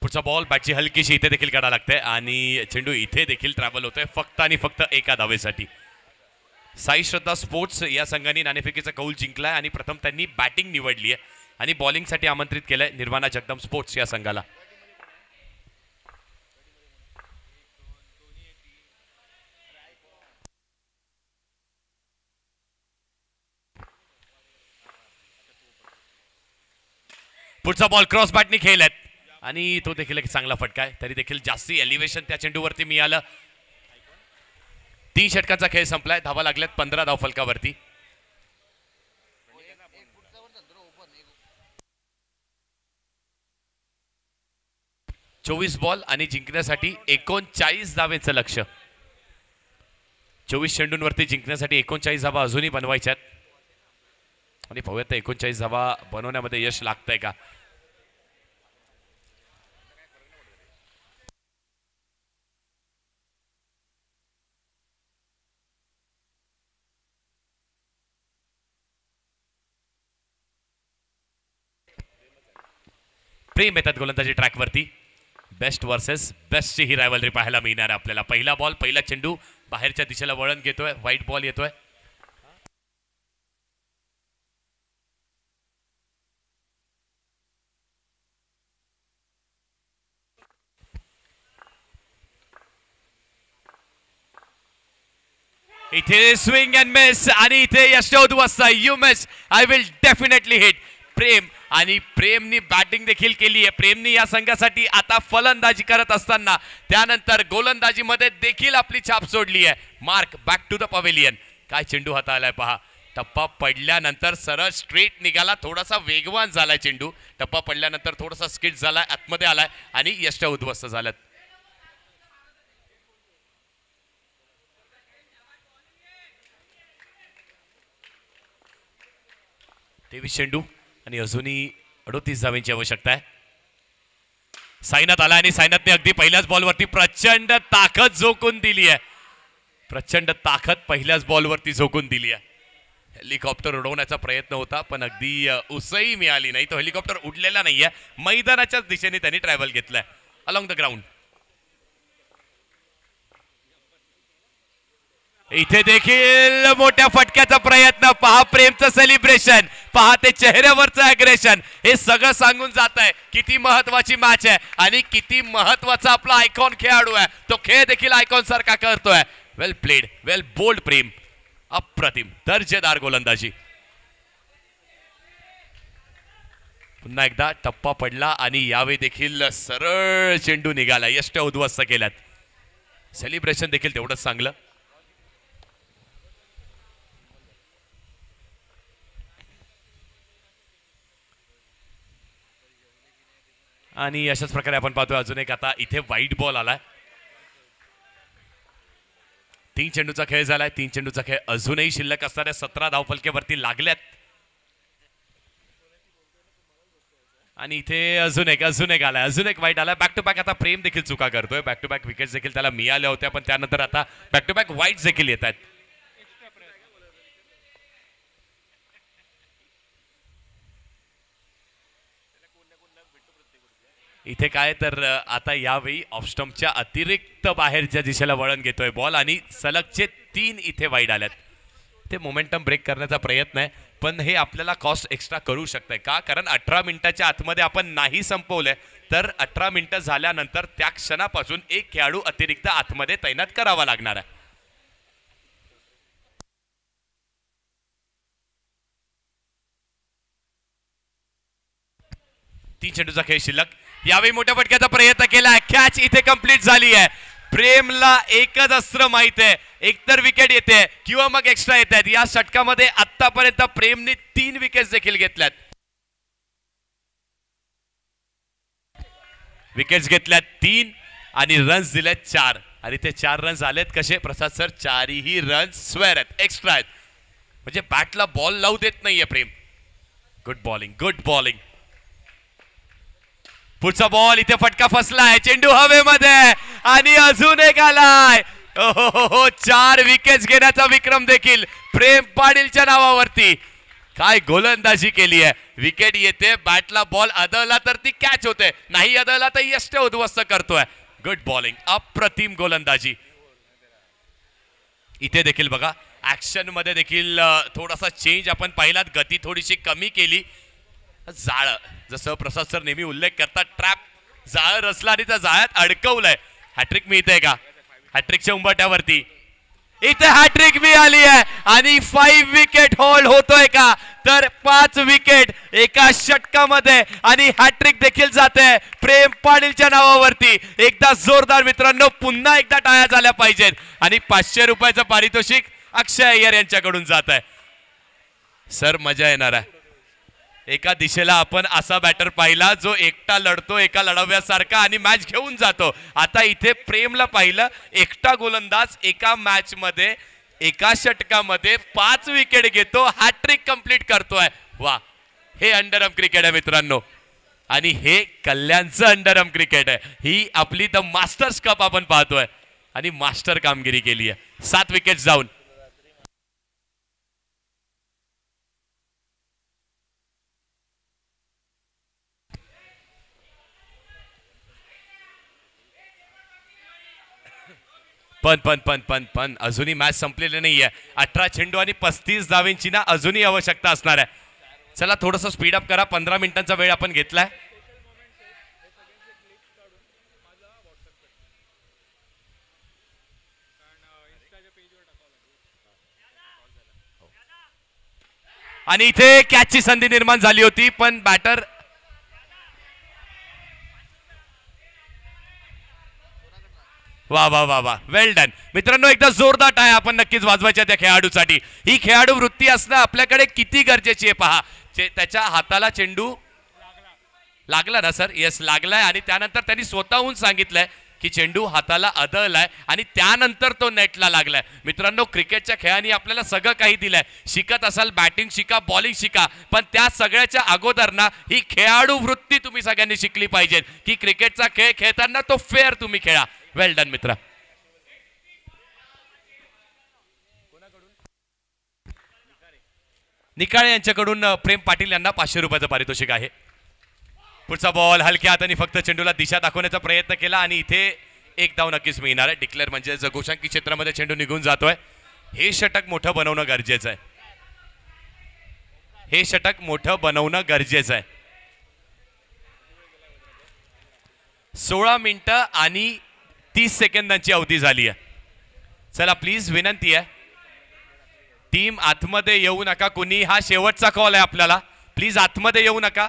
पुढचा बॉल बॅटची हलकीशी इथे देखील काढा लागते आणि चेंडू इथे देखील ट्रॅव्हल होतोय फक्त आणि फक्त एका धावेसाठी. साई श्रद्धा स्पोर्ट्स या संघाने नाणेफेकीचा कौल जिंकलाय आणि प्रथम त्यांनी बॅटिंग निवडली आहे आणि बॉलिंगसाठी आमंत्रित केलंय निर्वाणा जगदम स्पोर्ट्स या संघाला. पुढचा बॉल क्रॉस बॅटनी खेळलाय आणि तो देखील एक चांगला फटका आहे. तरी देखील जास्ती एलिव्हेशन त्या चेंडूवरती मिळालं. 3 षटकांचा खेळ संपलाय. धावा लागल्यात 15 धाव फलकावरती. चोवीस बॉल आणि जिंकण्यासाठी 39 धावेचं लक्ष. 24 चेंडूंवरती जिंकण्यासाठी 39 धावा अजूनही बनवायच्यात आणि पाहूयात 39 धावा बनवण्यामध्ये यश लागतंय का. प्रेम येतात गोलंदाजी ट्रॅकवरती. बेस्ट वर्सेस बेस्टची ही रायव्हलरी पाहायला मिळणार आहे आपल्याला. पहिला बॉल पहिला चेंडू बाहेरच्या दिशेला वळण घेतोय. व्हाईट बॉल येतोय. इथे स्विंग अँड मिस आणि इथे यशोद उद्वस्त you miss I will definitely hit. Prem आणि प्रेमनी बॅटिंग देखील केली आहे. प्रेमनी या संघासाठी आता फलंदाजी करत असताना त्यानंतर गोलंदाजीमध्ये देखील आपली छाप सोडली आहे. Mark back to the pavilion. काय चेंडू हाताळलाय पहा. टप्पा पडल्यानंतर सरळ स्ट्रेट निघाला. थोडासा वेगवान झालाय चेंडू. टप्पा पडल्यानंतर थोडासा स्किट झालाय, आतमध्ये आलाय आणि यष्ट उद्ध्वस्त झाल्यात. तेवीस चेंडू आणि अजूनही 38 धावांची आवश्यकता आहे. साईनाथ आला आणि साईनाथने अगदी पहिल्याच बॉलवरती प्रचंड ताकद झोकून दिली आहे. प्रचंड ताकद पहिल्याच बॉलवरती झोकून दिली आहे. हेलिकॉप्टर उडवण्याचा प्रयत्न होता पण अगदी उसई मिळाली नाही. तो हेलिकॉप्टर उडलेला नाहीये. मैदानाच्याच दिशेने त्यांनी ट्रॅव्हल घेतलाय अलॉंग द ग्राउंड. इथे देखील मोठ्या फटक्याचा प्रयत्न पहा. प्रेमचं सेलिब्रेशन पहा. ते चेहऱ्यावरचं अग्रेशन हे सगळं सांगून जात आहे किती महत्वाची मॅच आहे आणि किती महत्वाचा आपला आयकॉन खेळाडू आहे. तो खेळ देखील आयकॉन सारखा करतोय. वेल प्लेड, वेल बोल्ड प्रेम. अप्रतिम दर्जेदार गोलंदाजी. पुन्हा एकदा टप्पा पडला आणि यावेळी देखील सरळ चेंडू निघाला. यष्ट उद्ध्वस्त केल्यात. सेलिब्रेशन देखील तेवढंच चांगलं. आणि अशाच प्रकारे आपण पाहतोय अजून एक आता इथे वाईट बॉल आलाय. 3 चेंडूचा खेळ झालाय. 3 चेंडूचा खेळ अजूनही शिल्लक असणाऱ्या 17 धावफलकेवरती लागल्यात. आणि इथे अजून एक आलाय. अजून एक वाईट आलाय. बॅक टू बॅक आता प्रेम देखील चुका करतोय. बॅक टू बॅक विकेट देखील त्याला मिळाल्या होत्या पण त्यानंतर आता बॅक टू बॅक वाईट देखील येत आहेत. इथे काय तर आता यावेळी ऑफस्टम्पच्या अतिरिक्त बाहेरच्या दिशेला वळण घेतोय बॉल आणि सलगचे 3 इथे वाईड आल्यात. ते मोमेंटम ब्रेक करण्याचा प्रयत्न आहे पण हे आपल्याला कॉस्ट एक्स्ट्रा करू शकतंय का. कारण 18 मिनिटाच्या आतमध्ये आपण नाही संपवलंय तर 18 मिनिटं झाल्यानंतर त्या क्षणापासून एक खेळाडू अतिरिक्त आतमध्ये तैनात करावा लागणार आहे. तीन चेंडूचा खेळ शिल्लक. यावेळी मोठ्या फटक्याचा प्रयत्न केला. कॅच इथे कंप्लीट झाली आहे. प्रेमला एकच अस्त्र माहित आहे. एकतर विकेट येते किंवा मग एक्स्ट्रा येत आहेत. या षटकामध्ये आतापर्यंत प्रेमने 3 विकेट देखील घेतल्यात. विकेट्स घेतल्यात 3 आणि रन्स दिलेत 4 आणि ते 4 रन्स आलेत कसे प्रसाद सर. 4ही रन्स स्क्वेअर आहेत, एक्स्ट्रा आहेत. म्हणजे बॅटला बॉल लावू देत नाहीये Prem. Good bowling, good bowling. पुढचा बॉल इथे फटका फसलाय. चेंडू हवेमध्ये आणि अजून एक आलाय. हो 4 विकेट्स घेण्याचा विक्रम देखील प्रेम पाटीलच्या नावावरती. काय गोलंदाजी केली आहे. विकेट येते, बॅटला बॉल अदळला तर ती कॅच होते, नाही अदळला तर यष्ट उद्ध्वस्त करतोय. गुड बॉलिंग, अप्रतिम गोलंदाजी. इथे देखील बघा ऍक्शन मध्ये देखील थोडासा चेंज आपण पाहिलात. गती थोडीशी कमी केली. जाळ जसं प्रसाद सर नेहमी उल्लेख करतात ट्रॅप जाळ रचला आणि त्या जाळ्यात अडकवलंय. हॅट्रिक मिळते का. हॅट्रिकच्या उंबरट्यावरती इथे हॅट्रिक मिळाली आहे आणि 5 विकेट होल्ड होतोय का तर 5 विकेट एका षटकामध्ये आणि हॅट्रिक देखील जाते प्रेम पाटीलच्या नावावरती. एकदा जोरदार मित्रांनो पुन्हा एकदा टाळ्या झाल्या पाहिजेत आणि 500 रुपयाचं पारितोषिक अक्षय अय्यर यांच्याकडून जात आहे. सर मजा येणार आहे. एका दिशेला आपण असा बॅटर पाहिला जो एकटा लढतो एका लढव्यासारखा आणि मॅच घेऊन जातो. आता इथे प्रेमला पाहिलं एकटा गोलंदाज एका मॅच मध्ये एका षटकामध्ये 5 विकेट घेतो, हॅट्रिक कंप्लीट करतोय. वा, हे अंडरआर्म क्रिकेट आहे मित्रांनो आणि हे कल्याणचं अंडरआर्म क्रिकेट आहे. ही आपली द मास्टर्स कप आपण पाहतोय आणि मास्टर कामगिरी केली आहे. 7 विकेट जाऊन पण अजूनही मॅच संपलेली नाहीये. 18 चेंडू आणि 35 धावांची ना अजूनही आवश्यकता असणार आहे. चला थोडंसं स्पीड अप करा. 15 मिनिटांचा वेळ आपण घेतलाय. आणि इथे कॅचची संधी निर्माण झाली होती पण बॅटर वा वा वा वा वेल डन मित्रांनो. एकदा जोरदार टाळ्या आपण नक्कीच वाजवायच्या त्या खेळाडूसाठी. ही खेळाडू वृत्ती असणं आपल्याकडे किती गरजेची आहे पहा. त्याच्या हाताला चेंडू लागला ना सर. येस लागलाय आणि त्यानंतर त्यांनी स्वतःहून सांगितलंय की चेंडू हाताला आदळलाय आणि त्यानंतर तो नेटला लागलाय. मित्रांनो क्रिकेटच्या खेळाने आपल्याला सगळं काही दिलंय. शिकत असाल बॅटिंग शिका बॉलिंग शिका पण त्या सगळ्याच्या अगोदर ना ही खेळाडू वृत्ती तुम्ही सगळ्यांनी शिकली पाहिजे की क्रिकेटचा खेळ खेळताना तो फेअर तुम्ही खेळा. वेल डन मित्र. निकाळे यांच्याकडून प्रेम पाटील यांना 500 रुपयाचं पारितोषिक आहे. पुढचा बॉल हलक्या हाताने फक्त चेंडूला दिशा दाखवण्याचा प्रयत्न केला आणि इथे एक धाव नक्कीच मिळणार आहे. डिक्लेअर म्हणजे गोशांकी क्षेत्रामध्ये चेंडू निघून जातोय. हे षटक मोठं बनवणं गरजेचं आहे. हे षटक मोठं बनवणं गरजेचं आहे. 16 मिनिटं आणि 30 सेकंदांची अवधी झाली आहे. चला प्लीज विनंती आहे टीम आतमध्ये येऊ नका कुणी. हा शेवटचा कॉल आहे आपल्याला. प्लीज आतमध्ये येऊ नका.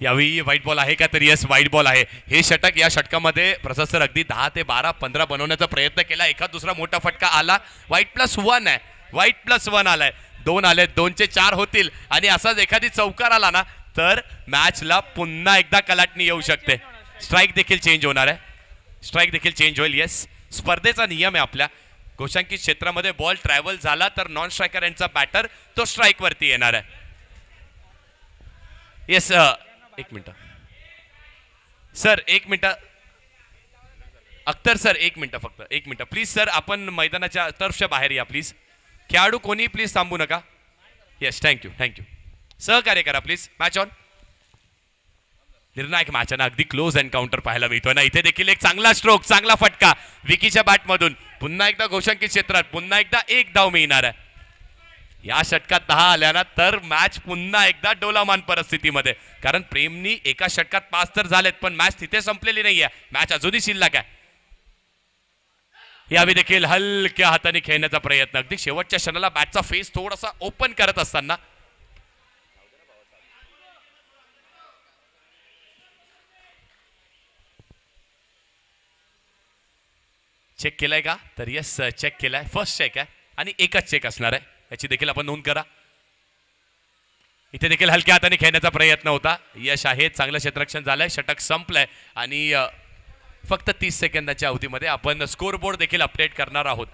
यावेळी व्हाईट बॉल आहे का तर येस व्हाईट बॉल आहे. हे षटक या षटकामध्ये प्रसाद सर अगदी 10 ते 12 15 बनवण्याचा प्रयत्न केला. एखाद दुसरा मोठा फटका आला. व्हाईट+1 आहे. व्हाईट+1 आलाय. 2 आले 2चे 4 होतील आणि असाच एखादी चौकार आला ना तर मॅचला पुन्हा एकदा कलाटणी येऊ शकते. स्ट्राईक देखील चेंज होणार आहे. स्ट्राईक देखील चेंज होईल. येस स्पर्धेचा नियम आहे आपल्या. गोशांकित क्षेत्रामध्ये बॉल ट्रॅव्हल झाला तर नॉन स्ट्रायकर यांचा बॅटर तो स्ट्राईक वरती येणार आहे. येस एक मिनिट सर. एक मिनिट अख्तर सर. एक मिनिट फक्त एक मिनिट प्लीज सर. आपण मैदानाच्या टर्फच्या बाहेर या प्लीज. खेळाडू कोणी प्लीज थांबू नका. Yes thank you thank you. सहकार्य करा प्लीज. Match on. निर्णायक मॅच ना अगदी क्लोज एन्काउंटर पाहायला मिळतोय ना. इथे देखील एक चांगला स्ट्रोक चांगला फटका विकीच्या बॅटमधून. पुन्हा एकदा गोशांकित क्षेत्रात पुन्हा एकदा एक धाव मिळणार आहे. या षटकात 10 आल्या ना तर मॅच पुन्हा एकदा डोलामान परिस्थितीमध्ये. कारण प्रेमनी एका षटकात 5 तर झालेत पण मॅच तिथे संपलेली नाहीये. मॅच अजूनही शिल्लक आहे. यावेळी देखील हलक्या हाताने खेळण्याचा प्रयत्न. अगदी शेवटच्या क्षणाला बॅटचा फेस थोडासा ओपन करत असताना चेक केलाय का तर येस चेक केलाय. फर्स्ट चेक आहे आणि एकच चेक असणार आहे. याची देखील आपण नोंद करा. इथे देखील हलक्या हाताने खेळण्याचा प्रयत्न होता. यश आहे. चांगलं क्षेत्ररक्षण झालंय. षटक संपलंय आणि फक्त 30 सेकंदाच्या अवधीमध्ये आपण स्कोर बोर्ड देखील अपडेट करणार आहोत.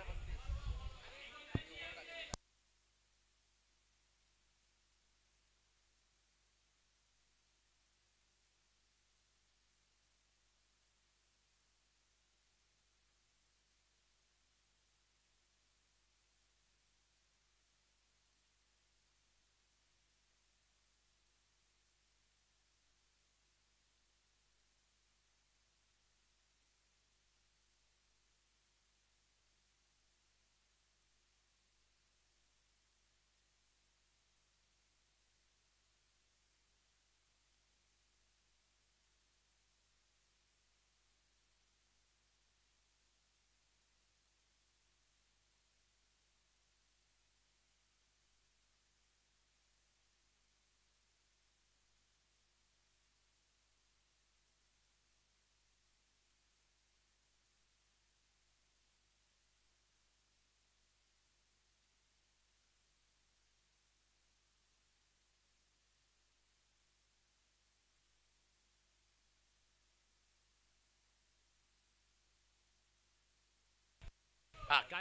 काय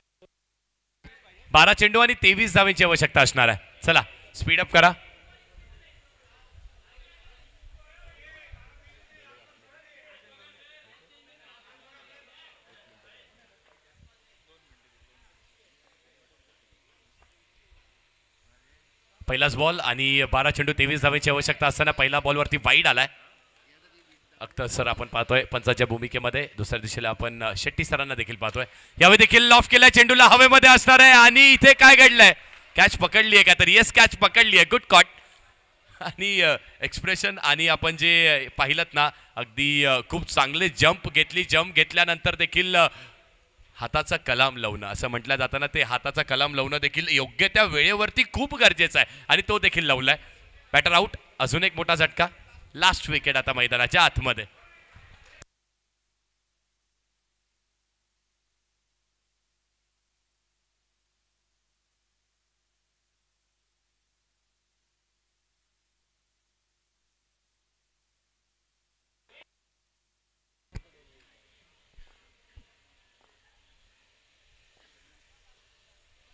12 चेंडू आणि 23 धावांची आवश्यकता असणार आहे. चला स्पीड अप करा. पहिलाच बॉल आणि 12 चेंडू 23 धावांची आवश्यकता असताना पहिला बॉलवरती वाईड आलाय. अख्तर सर आपण पाहतोय पंचाच्या भूमिकेमध्ये. दुसऱ्या दिशेला आपण शेट्टी सरांना देखील पाहतोय. यावेळी देखील लॉफ केलाय. चेंडूला हवेमध्ये असणार आहे आणि इथे काय घडलंय. कॅच पकडली आहे का तर येस कॅच पकडली आहे. Good cot. आणि एक्सप्रेशन आणि आपण जे पाहिलं ना अगदी खूप चांगले जंप घेतल्यानंतर देखील हाताचा कलाम लावणं असं म्हटलं जाताना ते हाताचा कलाम लावणं देखील योग्य त्या वेळेवरती खूप गरजेचं आहे आणि तो देखील लावलाय. Batter out. अजून एक मोठा झटका. लास्ट विकेट आता मैदानाच्या आतमध्ये.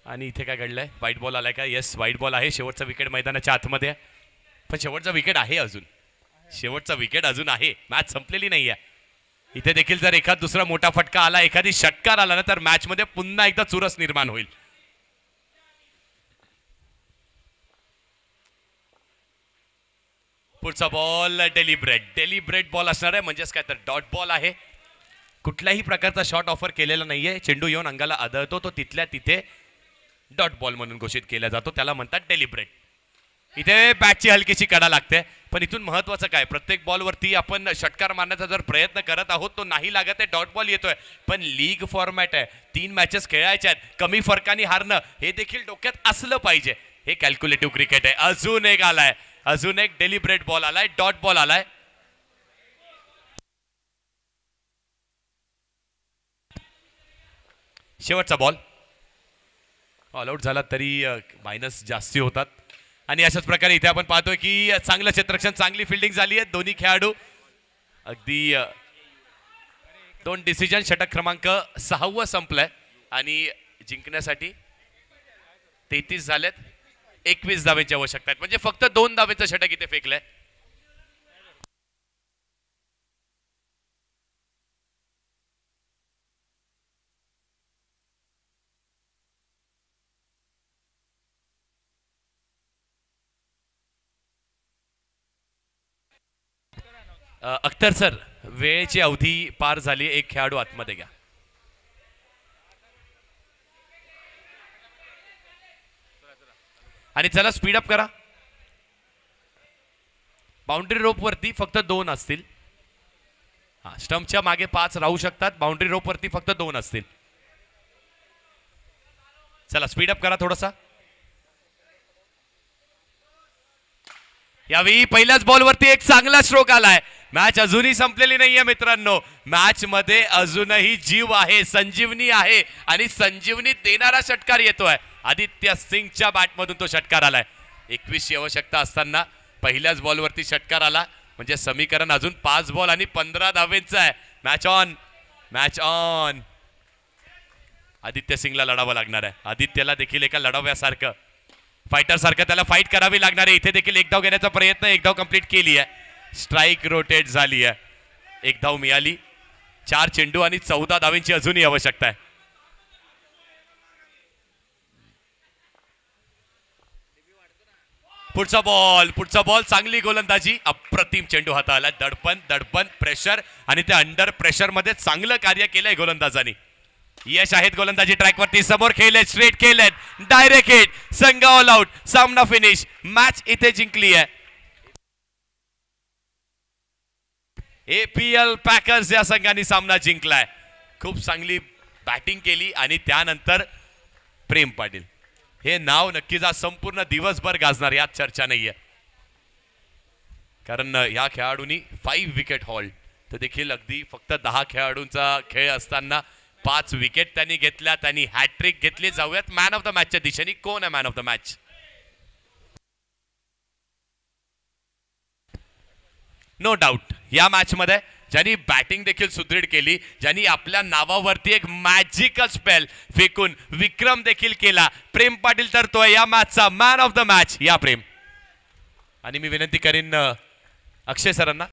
आणि इथे काय घडलंय? व्हाईट बॉल आलाय का? येस, व्हाईट बॉल आहे. शेवटचा विकेट मैदानाच्या आतमध्ये आहे. पण शेवटचा विकेट आहे अजून. शेवटचा विकेट अजून आहे. मॅच संपलेली नाही आहे. इथे देखील जर एखाद दुसरा मोठा फटका आला, एखादी षटकार आला ना तर मॅच मध्ये पुन्हा एकदा चुरस निर्माण होईल. पुढचा बॉल डेलिब्रेट बॉल असणार आहे. म्हणजेच काय तर डॉट बॉल आहे. कुठल्याही प्रकारचा शॉट ऑफर केलेला नाहीये. चेंडू येऊन अंगाला आदळतो तो तिथल्या तिथे डॉट बॉल म्हणून घोषित केला जातो. त्याला म्हणतात डेलिब्रेट. इथे बॅटची हलकीशी कडा लागते. पण इथून महत्वाचं काय, प्रत्येक बॉलवरती आपण षटकार मारण्याचा जर प्रयत्न करत आहोत तो नाही लागत आहे, डॉट बॉल येतोय. पण लीग फॉर्मॅट आहे, 3 मॅचेस खेळायच्या आहेत, कमी फरकाने हारणं हे देखील डोक्यात असलं पाहिजे. हे कॅल्क्युलेटिव्ह क्रिकेट आहे. अजून एक आलाय, अजून एक डेलिब्रेट बॉल आलाय, डॉट बॉल आलाय. शेवटचा बॉल ऑल आउट झाला तरी मायनस जास्ती होतात. आणि अशाच प्रकारे इथे आपण पाहतोय की चांगलं क्षेत्ररक्षण, चांगली फिल्डिंग झाली आहे. दोन्ही खेळाडू अगदी 2 डिसिजन. षटक क्रमांक 6 संपलंय आणि जिंकण्यासाठी 33 झालेत. 21 धावेची आवश्यकता आहे. म्हणजे फक्त 2 धावेचं षटक इथे फेकलंय. अख्तर सर, वेळेची अवधी पार झाली. एक खेळाडू आतमध्ये घ्या. आणि चला स्पीड अप करा. बाउंड्री रोप वरती फक्त 2 असतील. हा, स्टंपच्या मागे 5 राहू शकतात. बाउंड्री रोप वरती फक्त 2 असतील. चला स्पीड अप करा थोडासा. यावेळी पहिल्याच बॉलवरती एक चांगला स्ट्रोक आलाय. मॅच अजूनही संपलेली नाहीये मित्रांनो. मॅच मध्ये अजूनही जीव आहे, संजीवनी आहे आणि संजीवनी देणारा षटकार येतोय. आदित्य सिंगच्या बॅटमधून तो षटकार आलाय. 21ची आवश्यकता असताना पहिल्याच बॉलवरती षटकार आला. म्हणजे समीकरण अजून 5 बॉल आणि 15 धावेंचं आहे. Match on, match on. Aditya सिंगला लढावं लागणार आहे. आदित्यला देखील एका लढाव्यासारखं, फायटर सारखं त्याला फाईट करावी लागणार आहे. इथे देखील एक धाव घेण्याचा प्रयत्न, एक धाव कंप्लीट केली आहे. स्ट्राईक रोटेट झाली आहे. एक धाव मिळाली. 4 चेंडू आणि 14 धावेंची अजूनही आवश्यकता आहे. पुढचा बॉल चांगली गोलंदाजी. अप्रतिम चेंडू हाताला. दडपण प्रेशर आणि त्या अंडर प्रेशर मध्ये चांगलं कार्य केलंय गोलंदाजांनी. यश आहेत गोलंदाजी ट्रॅकवरती. समोर खेळलेत, स्ट्रेट खेळलेत, डायरेक्ट हिट, संघ ऑल आउट, सामना फिनिश. मॅच इथे जिंकली आहे. APL पॅकर्स या संघाने सामना जिंकलाय. खूप चांगली बॅटिंग केली आणि त्यानंतर प्रेम पाटील हे नाव नक्कीच आज संपूर्ण दिवसभर गाजणार, यात चर्चा नाहीये. कारण या खेळाडूंनी 5 विकेट हॉल्ड, तर देखील अगदी फक्त 10 खेळाडूंचा खेळ असताना 5 विकेट त्यांनी घेतल्या. त्यांनी हॅट्रिक घेतली. जाऊयात मॅन ऑफ द मॅचच्या दिशेने. कोण आहे man of the match? No doubt या मॅच मध्ये ज्यांनी बॅटिंग देखील सुदृढ केली, ज्यांनी आपल्या नावावरती एक मॅजिकल स्पेल फेकून विक्रम देखील केला, प्रेम पाटील ठरतोय या मॅचचा मॅन ऑफ द मॅच. या प्रेम. आणि मी विनंती करीन अक्षय सरांना